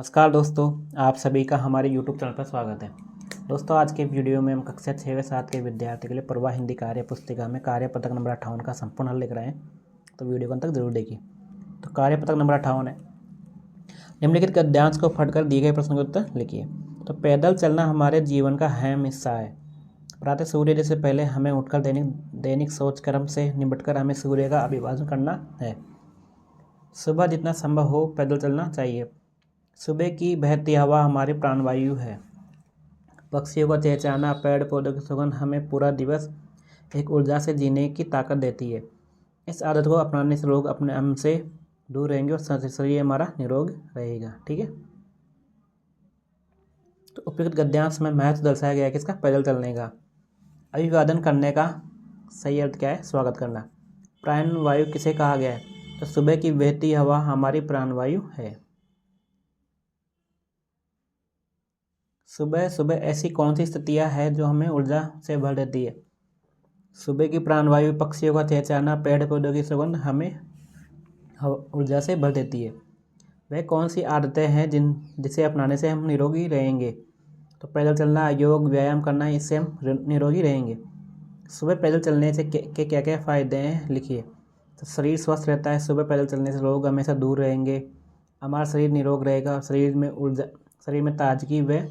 नमस्कार दोस्तों, आप सभी का हमारे YouTube चैनल पर स्वागत है। दोस्तों, आज के वीडियो में हम कक्षा 6 व 7 के विद्यार्थी के लिए पूर्वा हिंदी कार्य पुस्तिका में कार्य पत्रक नंबर 58 का संपूर्ण हल लिख रहे हैं, तो वीडियो को अंत तक जरूर देखिए। तो कार्य पत्रक नंबर 58 है, निम्नलिखित गद्यांश को पढ़कर दिए गए प्रश्न के उत्तर लिखिए। तो पैदल चलना हमारे जीवन का अहम हिस्सा है। प्रातः सूर्योदय से पहले हमें उठकर दैनिक सोच कर्म से निपटकर हमें सूर्य का अभिवादन करना है। सुबह जितना संभव हो पैदल चलना चाहिए। सुबह की बहती हवा हमारी प्राणवायु है। पक्षियों का चहचहाना, पेड़ पौधों की सुगंध हमें पूरा दिवस एक ऊर्जा से जीने की ताकत देती है। इस आदत को अपनाने से लोग अपने हम से दूर रहेंगे और शरीर हमारा निरोग रहेगा। ठीक है। तो उपयुक्त गद्यांश में महत्व दर्शाया गया है किसका? पैदल चलने का। अभिवादन करने का सही अर्थ क्या है? स्वागत करना। प्राणवायु किसे कहा गया है? तो सुबह की बहती हवा हमारी प्राणवायु है। सुबह सुबह ऐसी कौन सी स्थितियाँ हैं जो हमें ऊर्जा से भर देती है? सुबह की प्राणवायु, पक्षियों का चहचहाना, पेड़ पौधों की सुगंध हमें ऊर्जा से भर देती है। वह कौन सी आदतें हैं जिसे अपनाने से हम निरोगी रहेंगे? तो पैदल चलना, योग, व्यायाम करना, इससे हम निरोगी रहेंगे। सुबह पैदल चलने से के क्या क्या फ़ायदे हैं लिखिए। तो शरीर स्वस्थ रहता है। सुबह पैदल चलने से लोग हमेशा दूर रहेंगे। हमारा शरीर निरोग रहेगा। शरीर में ताजगी व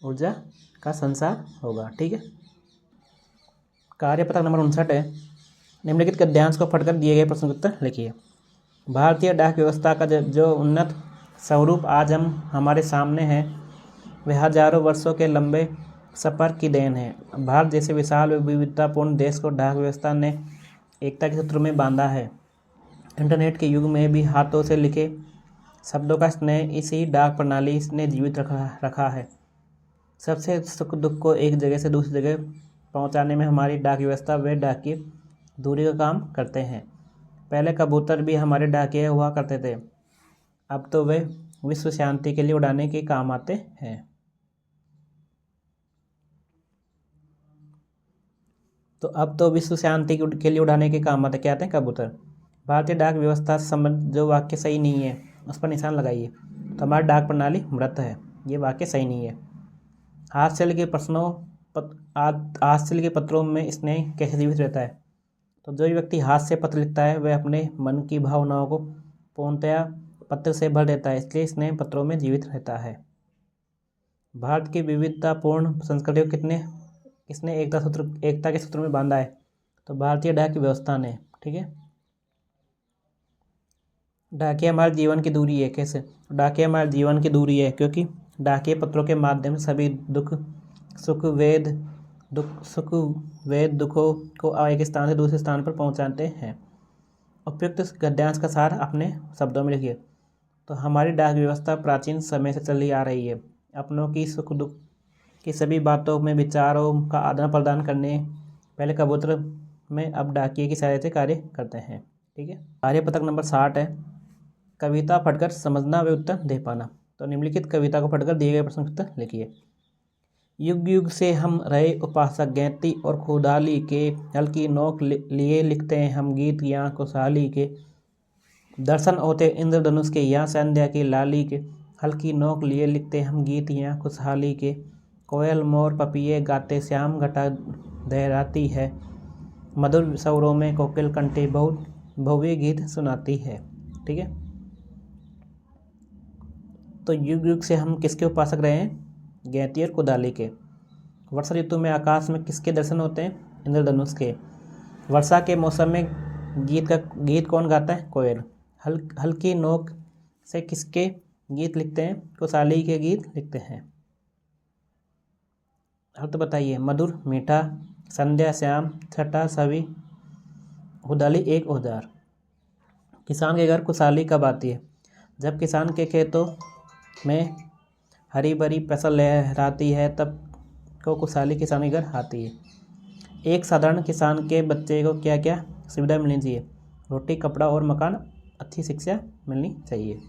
ऊर्जा का संसार होगा। ठीक है। कार्य पत्रक नंबर 59 है, निम्नलिखित गद्यांश को पढ़कर दिए गए प्रश्न का उत्तर लिखिए। भारतीय डाक व्यवस्था का जो उन्नत स्वरूप आज हमारे सामने है, वह हजारों वर्षों के लंबे सफ़र की देन है। भारत जैसे विशाल व विविधतापूर्ण देश को डाक व्यवस्था ने एकता के सूत्र में बांधा है। इंटरनेट के युग में भी हाथों से लिखे शब्दों का स्नेह इसी डाक प्रणाली ने जीवित रखा है। सबसे सुख दुख को एक जगह से दूसरी जगह पहुंचाने में हमारी डाक व्यवस्था व डाकिए दूरी का काम करते हैं। पहले कबूतर भी हमारे डाकिए हुआ करते थे, अब तो वे विश्व शांति के लिए उड़ाने के काम आते हैं। तो अब तो विश्व शांति के लिए उड़ाने के काम आते क्या आते हैं? कबूतर। भारतीय डाक व्यवस्था से संबंधित जो वाक्य सही नहीं है उस पर निशान लगाइए। तो हमारी डाक प्रणाली मृत है, ये वाक्य सही नहीं है। हाथ से लिखे पत्रों में स्नेह कैसे जीवित रहता है? तो जो व्यक्ति हाथ से पत्र लिखता है वह अपने मन की भावनाओं को पूर्णतया पत्र से भर देता है, इसलिए स्नेह पत्रों में जीवित रहता है। भारत की विविधतापूर्ण संस्कृतियों किसने एकता के सूत्र में बांधा है? तो भारतीय डाक व्यवस्था ने। ठीक है। डाकिया हमारे जीवन की दूरी है। कैसे? डाकिया हमारे जीवन की दूरी है क्योंकि डाकिए पत्रों के माध्यम से सभी सुख वेद दुखों को एक स्थान से दूसरे स्थान पर पहुंचाते हैं। उपयुक्त गद्यांश का सार अपने शब्दों में लिखिए। तो हमारी डाक व्यवस्था प्राचीन समय से चली आ रही है। अपनों की सुख दुख की सभी बातों में विचारों का आदान प्रदान करने पहले कबूतर में अब डाकिए की सहायता से कार्य करते हैं। ठीक है। कार्य पत्रक नंबर 60 है, कविता पढ़कर समझना व उत्तर दे पाना। तो निम्नलिखित कविता को पढ़कर दिए गए प्रश्न उत्तर लिखिए। युग युग से हम रहे उपासक, गैती और खुदाली के हल्की नोक लिए लिखते हैं हम गीत यहाँ खुशहाली के। दर्शन होते इंद्रधनुष के यहाँ संध्या की लाली के, हल्की नोक लिए लिखते हम गीत यहाँ खुशहाली के। कोयल मोर पपीहे गाते श्याम घटा दहराती है, मधुर स्वरों में कोकिल कंठी बहुत भव्य गीत सुनाती है। ठीक है। तो युग युग से हम किसके उपासक रहे हैं? गैती और कुदाली के। वर्षा ऋतु में आकाश में किसके दर्शन होते हैं? इंद्रधनुष के। वर्षा के मौसम में गीत कौन गाता है? कोयल। हल्की नोक से किसके गीत लिखते हैं? कुशाली के गीत लिखते हैं। अर्थ बताइए। मधुर मीठा, संध्या श्याम, छठा सभी, कुदाली एक औजार। किसान के घर खुशहाली कब आती है? जब किसान के खेतों में हरी भरी फसल लहराती है तब को खुशहाली किसान के घर आती है। एक साधारण किसान के बच्चे को क्या क्या सुविधा मिलनी चाहिए? रोटी, कपड़ा और मकान, अच्छी शिक्षा मिलनी चाहिए।